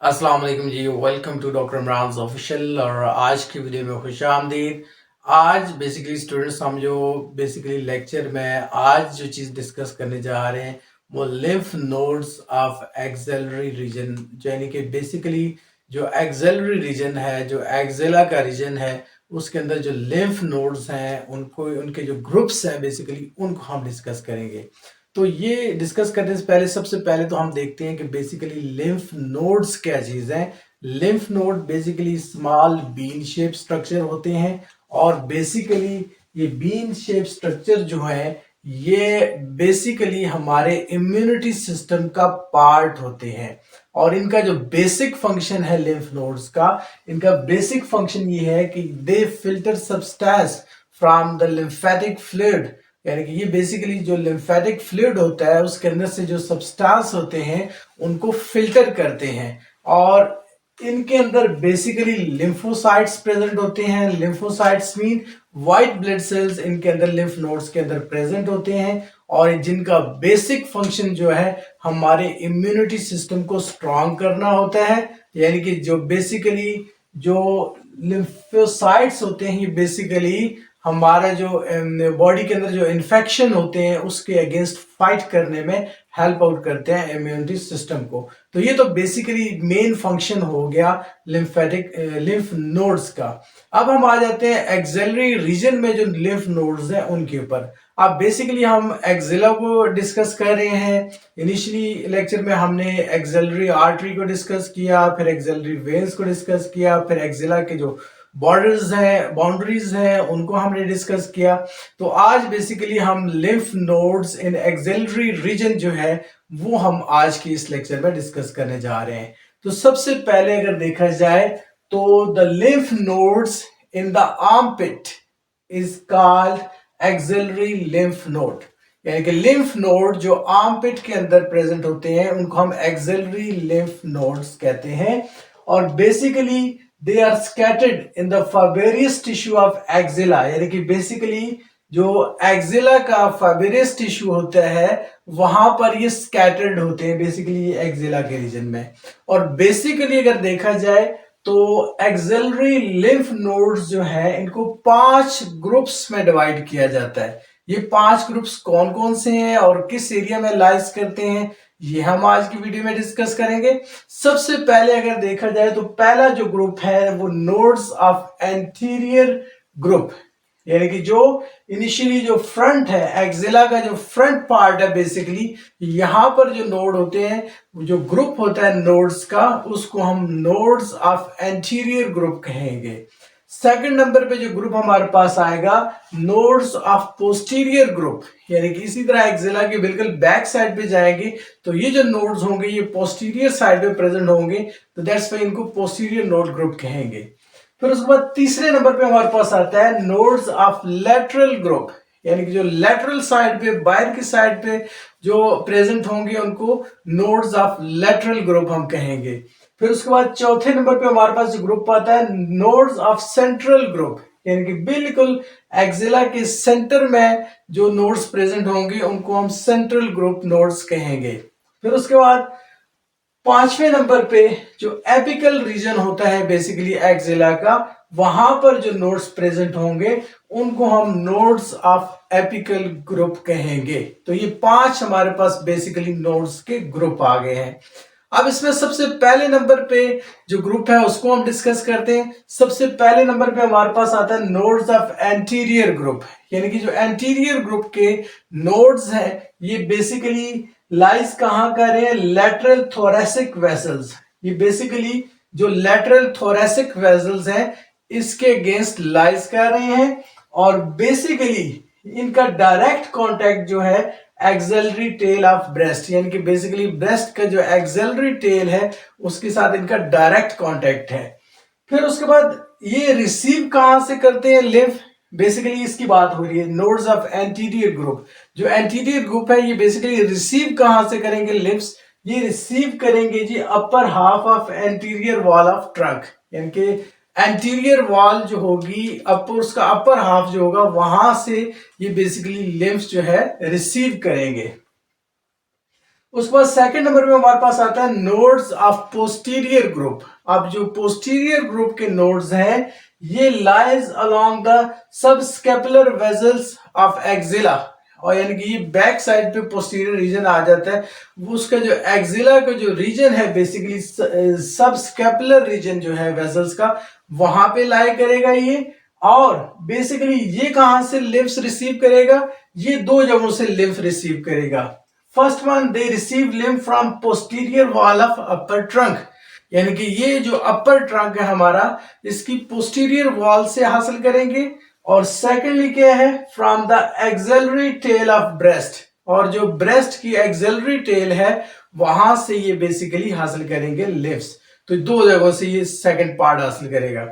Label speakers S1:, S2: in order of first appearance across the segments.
S1: अस्सलाम वालेकुम जी, welcome to doctor Imran official. और आज की वीडियो में खुशामदीद। आज बेसिकली स्टूडेंट्स हम जो बेसिकली लेक्चर में आज जो चीज़ डिस्कस करने जा रहे हैं वो lymph nodes of axillary region, यानी कि बेसिकली जो एक्सेलरी रीजन है, जो एक्सेला का रीजन है, उसके अंदर जो लिम्फ नोड्स हैं उनको, उनके जो ग्रुप्स हैं बेसिकली उनको हम डिस्कस करेंगे। तो ये डिस्कस करने से पहले सबसे पहले तो हम देखते हैं कि बेसिकली लिम्फ नोड्स क्या चीज़ है। Lymph node basically small bean shape structure होते हैं और बेसिकली ये बीन शेप स्ट्रक्चर जो है ये बेसिकली हमारे इम्यूनिटी सिस्टम का पार्ट होते हैं। और इनका जो बेसिक फंक्शन है लिम्फ नोड्स का, इनका बेसिक फंक्शन ये है कि they filter substance from the lymphatic fluid, यानी कि ये बेसिकली जो लिम्फेटिक फ्लूइड होता है उसके अंदर से जो सब्सटेंस होते हैं उनको फिल्टर करते हैं। और इनके अंदर बेसिकली लिम्फोसाइट्स प्रेजेंट होते हैं। Lymphocytes mean white blood cells इनके अंदर लिम्फ नोड्स के अंदर प्रेजेंट होते हैं और जिनका बेसिक फंक्शन जो है हमारे इम्यूनिटी सिस्टम को स्ट्रांग करना होता है। यानी कि जो बेसिकली जो लिम्फोसाइट्स होते हैं ये बेसिकली हमारा जो बॉडी के अंदर जो इन्फेक्शन होते हैं उसके अगेंस्ट फाइट करने में हेल्प आउट करते हैं इम्यूनिटी सिस्टम को। तो ये तो बेसिकली मेन फंक्शन हो गया लिम्फेटिक लिम्फ नोड्स का। अब हम आ जाते हैं एक्सेलरी रीजन में जो लिम्फ नोड्स हैं उनके ऊपर। अब बेसिकली हम एक्सिला को डिस्कस कर रहे हैं। इनिशियली लेक्चर में हमने एक्सेलरी आर्टरी को डिस्कस किया, फिर एक्सेलरी वेन्स को डिस्कस किया, फिर एक्सिला के जो बॉर्डर्स हैं, बाउंड्रीज हैं, उनको हमने डिस्कस किया। तो आज बेसिकली हम lymph nodes in axillary region जो है वो हम आज की इस लेक्चर में डिस्कस करने जा रहे हैं। तो सबसे पहले अगर देखा जाए तो the lymph nodes in the armpit is called auxiliary lymph node, यानी कि लिम्फ नोड जो आर्मपिट के अंदर प्रेजेंट होते हैं उनको हम एक्सेलरी लिम्फ नोड्स कहते हैं। और basically they are scattered in the fibrous tissue of axilla, यानी कि बेसिकली जो एक्सिला का फाइबरियस टिश्यू होता है वहां पर ये स्कैटर्ड होते हैं बेसिकली एक्सिला के रीजन में। और बेसिकली अगर देखा जाए तो एक्सेलरी लिम्फ नोड्स जो है इनको 5 ग्रुप्स में डिवाइड किया जाता है। ये 5 ग्रुप्स कौन कौन से हैं और किस एरिया में लाइज करते हैं ये हम आज की वीडियो में डिस्कस करेंगे। सबसे पहले अगर देखा जाए तो पहला जो ग्रुप है वो नोड्स ऑफ एंटीरियर ग्रुप, यानी कि जो इनिशियली जो फ्रंट है एक्सिला का जो फ्रंट पार्ट है बेसिकली यहां पर जो नोड होते हैं, जो ग्रुप होता है नोड्स का, उसको हम नोड्स ऑफ एंटीरियर ग्रुप कहेंगे। सेकंड नंबर पे जो ग्रुप हमारे पास आएगा नोड्स ऑफ पोस्टीरियर ग्रुप, यानी कि इसी तरह एक्सिला के बिल्कुल बैक साइड पे जाएंगे तो ये जो नोड्स होंगे ये पोस्टीरियर साइड पे प्रेजेंट होंगे, तो दैट्स वाई इनको पोस्टीरियर नोड ग्रुप कहेंगे। फिर उसके बाद तीसरे नंबर पे हमारे पास आता है नोड्स ऑफ लेटरल ग्रुप, यानी कि जो लेटरल साइड पे बाहर की साइड पे जो प्रेजेंट होंगे उनको नोड्स ऑफ लेटरल ग्रुप हम कहेंगे। फिर उसके बाद चौथे नंबर पे हमारे पास जो ग्रुप आता है नोड्स ऑफ सेंट्रल ग्रुप, यानी कि बिल्कुल एक्सिला के सेंटर में जो नोड्स प्रेजेंट होंगे उनको हम सेंट्रल ग्रुप नोड्स कहेंगे। फिर उसके बाद पांचवें नंबर पे जो एपिकल रीजन होता है बेसिकली एक्सिला का, वहां पर जो नोड्स प्रेजेंट होंगे उनको हम नोड्स ऑफ एपिकल ग्रुप कहेंगे। तो ये 5 हमारे पास बेसिकली नोड्स के ग्रुप आ गए हैं। अब इसमें सबसे पहले नंबर पे जो ग्रुप है उसको हम डिस्कस करते हैं। सबसे पहले नंबर पे हमारे पास आता है नोड्स ऑफ एंटीरियर ग्रुप, यानी कि जो एंटीरियर ग्रुप के नोड्स हैं ये बेसिकली लाइज कहां कर रहे हैं, लेटरल थोरेसिक वेसल्स। ये बेसिकली जो लेटरल थोरेसिक वेसल्स हैं इसके अगेंस्ट लाइज कर रहे हैं और बेसिकली इनका डायरेक्ट कांटेक्ट जो है एक्सेलरी टेल ऑफ ब्रेस्ट, यानी कि बेसिकली ब्रेस्ट का जो एक्सेलरी टेल है उसके साथ इनका डायरेक्ट कांटेक्ट है। फिर उसके बाद ये रिसीव कहां से करते हैं लिम्फ, बेसिकली इसकी बात हो रही है नोड्स ऑफ एंटीरियर ग्रुप। जो एंटीरियर ग्रुप है ये बेसिकली रिसीव कहां से करेंगे लिम्फ्स, ये रिसीव करेंगे जी upper half of anterior wall of trunk, यानी कि एंटीरियर वॉल जो होगी अपर, उसका अपर हाफ जो होगा वहां से ये बेसिकली लिम्फ्स जो है रिसीव करेंगे। उसके बाद सेकंड नंबर में हमारे पास आता है नोड्स ऑफ पोस्टीरियर ग्रुप। अब जो पोस्टीरियर ग्रुप के नोड्स हैं ये lies along the subscapular vessels of axilla, और यानी कि ये बैक साइड पे पोस्टीरियर रीजन आ जाता है। उसका जो एक्सिला का जो रीजन है बेसिकली सबस्कैपुलर रीजन जो है वेजल्स का, वहां पे लाई करेगा ये। और बेसिकली ये कहां से लिम्फ्स रिसीव करेगा? ये दो जगहों से लिम्फ रिसीव करेगा। First one, they receive lymph from posterior wall of upper trunk, यानी कि ये जो अपर ट्रंक है हमारा इसकी पोस्टीरियर वॉल से हासिल करेंगे। और सेकेंडली क्या है? From the axillary tail of breast, और जो ब्रेस्ट की एक्सिलरी टेल है वहां से ये बेसिकली हासिल करेंगे लिम्फ्स। तो दो जगहों से ये सेकंड पार्ट हासिल करेगा।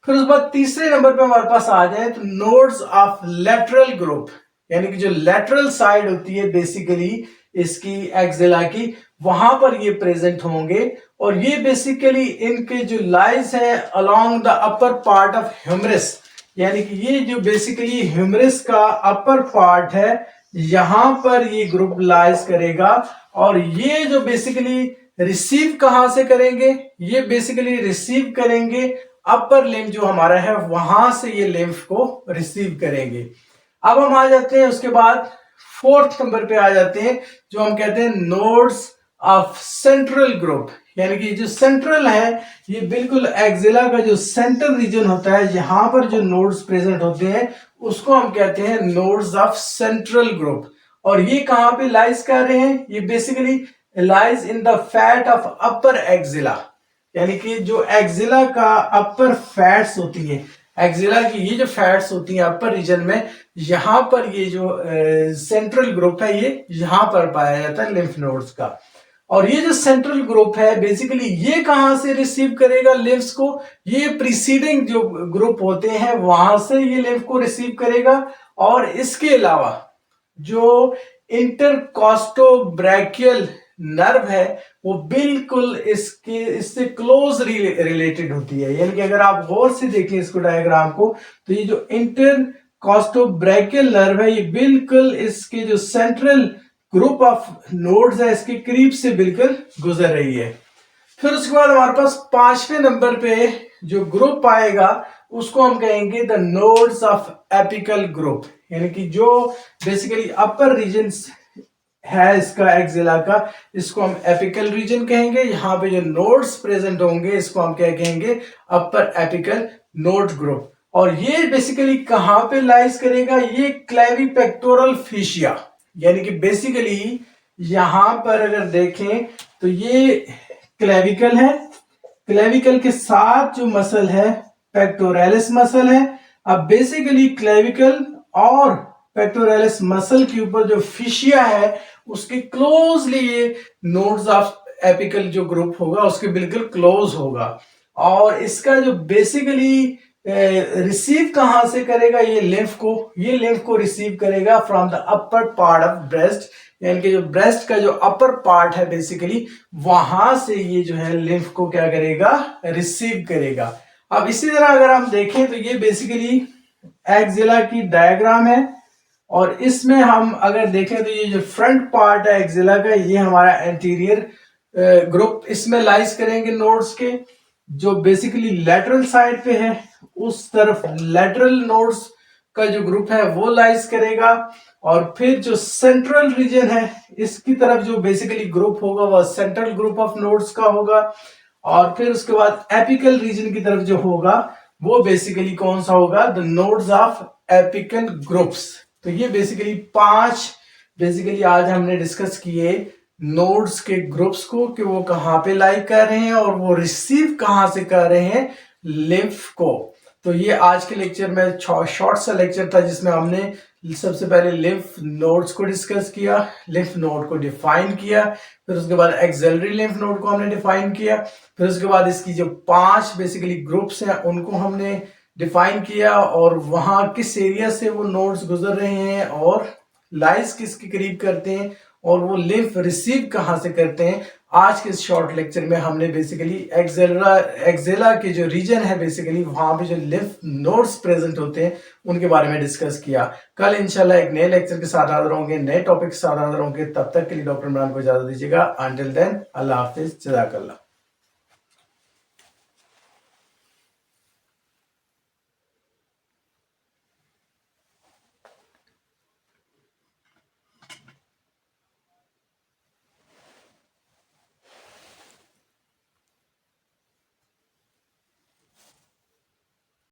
S1: फिर उसके बाद तीसरे नंबर पे हमारे पास आ जाए तो नोड्स ऑफ लेटरल ग्रुप, यानी कि जो लेटरल साइड होती है बेसिकली इसकी एक्सिला की, वहां पर ये प्रेजेंट होंगे। और ये बेसिकली इनके जो लाइज है along the upper part of humerus, यानी कि ये जो बेसिकली ह्यूमरस का अपर पार्ट है यहां पर ये ग्रुप लाइज करेगा। और ये जो बेसिकली रिसीव कहां से करेंगे? ये बेसिकली रिसीव करेंगे अपर लिम्फ जो हमारा है वहां से ये लिम्फ को रिसीव करेंगे। अब हम आ जाते हैं उसके बाद फोर्थ नंबर पे आ जाते हैं जो हम कहते हैं नोड्स ऑफ सेंट्रल ग्रुप, यानी कि जो सेंट्रल है ये बिल्कुल एक्सिला का जो सेंट्रल रीजन होता है यहां पर जो नोड्स प्रेजेंट होते हैं उसको हम कहते हैं नोड्स ऑफ सेंट्रल ग्रुप। और ये कहां पे लाइज कर रहे हैं? ये basically lies in the fat of upper axilla, यानी कि जो एक्सिला का अपर फैट्स होती हैं, एक्सिला की ये जो फैट्स होती हैं अपर रीजन में, यहां पर ये जो सेंट्रल ग्रुप है ये यहां पर पाया जाता है लिम्फ नोड्स का। और ये जो सेंट्रल ग्रुप है बेसिकली ये कहां से रिसीव करेगा लिम्फ्स को? ये प्रीसीडिंग जो ग्रुप होते हैं वहां से ये लिम्फ को रिसीव करेगा। और इसके अलावा जो इंटरकॉस्टोब्रैकियल नर्व है वो बिल्कुल इससे क्लोज रिलेटेड होती है, यानी कि अगर आप गौर से देखें इसको डायग्राम को तो ये जो इंटरकॉस्टोब्रैकियल नर्व है ये बिल्कुल इसके जो सेंट्रल ग्रुप ऑफ नोड्स है इसके करीब से बिल्कुल गुजर रही है। फिर उसके बाद हमारे पास पांचवें नंबर पे जो ग्रुप आएगा उसको हम कहेंगे the nodes of apical group, यानी कि जो बेसिकली अपर रीजन है इसका एक्सिला का, इसको हम एपिकल रीजन कहेंगे। यहाँ पे जो नोड्स प्रेजेंट होंगे इसको हम क्या कहेंगे? अपर एपिकल नोड ग्रुप। और ये बेसिकली कहां पे लाइज करेगा? ये क्लेविपेक्टोरल फेशिया, यानी कि बेसिकली यहां पर अगर देखें तो ये क्लेविकल है, क्लेविकल के साथ जो मसल है पेक्टोरलिस मसल है। अब बेसिकली क्लेविकल और पेक्टोरलिस मसल के ऊपर जो फेशिया है उसके क्लोजली ये नोड्स ऑफ एपिकल जो ग्रुप होगा उसके बिल्कुल क्लोज होगा। और इसका जो बेसिकली रिसीव कहां से करेगा? ये लिम्फ को रिसीव करेगा from the upper part of breast, यानी कि जो ब्रेस्ट का जो अपर पार्ट है बेसिकली वहां से ये जो है लिम्फ को क्या करेगा? रिसीव करेगा। अब इसी तरह अगर हम देखें तो ये बेसिकली एक्सिला की डायग्राम है। और इसमें हम अगर देखें तो ये जो फ्रंट पार्ट है एक्सिला का ये हमारा एंटीरियर ग्रुप इसमें लाइज करेंगे नोड्स के। जो बेसिकली लेटरल साइड पे है उस तरफ लेटरल नोड्स का जो ग्रुप है वो लाइज करेगा। और फिर जो सेंट्रल रीजन है इसकी तरफ जो बेसिकली ग्रुप होगा वह सेंट्रल ग्रुप ऑफ नोड्स का होगा। और फिर उसके बाद एपिकल रीजन की तरफ जो होगा वो बेसिकली कौन सा होगा? The nodes of apical groups. तो ये बेसिकली पांच बेसिकली आज हमने डिस्कस किए नोड्स के ग्रुप्स को कि वो कहां पे लाई कर रहे हैं और वो रिसीव कहां से कर रहे हैं लिम्फ को। तो ये आज के लेक्चर में शॉर्ट सा लेक्चर था जिसमें हमने सबसे पहले लिम्फ नोड्स को डिस्कस किया, लिम्फ नोड को डिफाइन किया, फिर उसके बाद एक्सिलरी लिम्फ नोड को हमने डिफाइन किया, फिर उसके बाद इसकी जो पांच बेसिकली ग्रुप्स हैं उनको हमने डिफाइन किया और वहां किस एरिया से वो नोड्स गुजर रहे हैं और लाइज किसके करीब करते हैं और वो लिम्फ रिसीव कहां से करते हैं। आज के इस शॉर्ट लेक्चर में हमने बेसिकली एक्सेला के जो रीजन है, बेसिकली वहां पे जो लिम्फ नोड्स प्रेजेंट होते हैं उनके बारे में डिस्कस किया। कल इंशाल्लाह एक नए लेक्चर के साथ हाजिर होंगे, नए टॉपिक के साथ हाजिर होंगे। तब तक के लिए डॉक्टर इमरान को इजाजत दीजिएगा। अंटिल देन, अल्लाह हाफिज, जज़ाकल्लाह।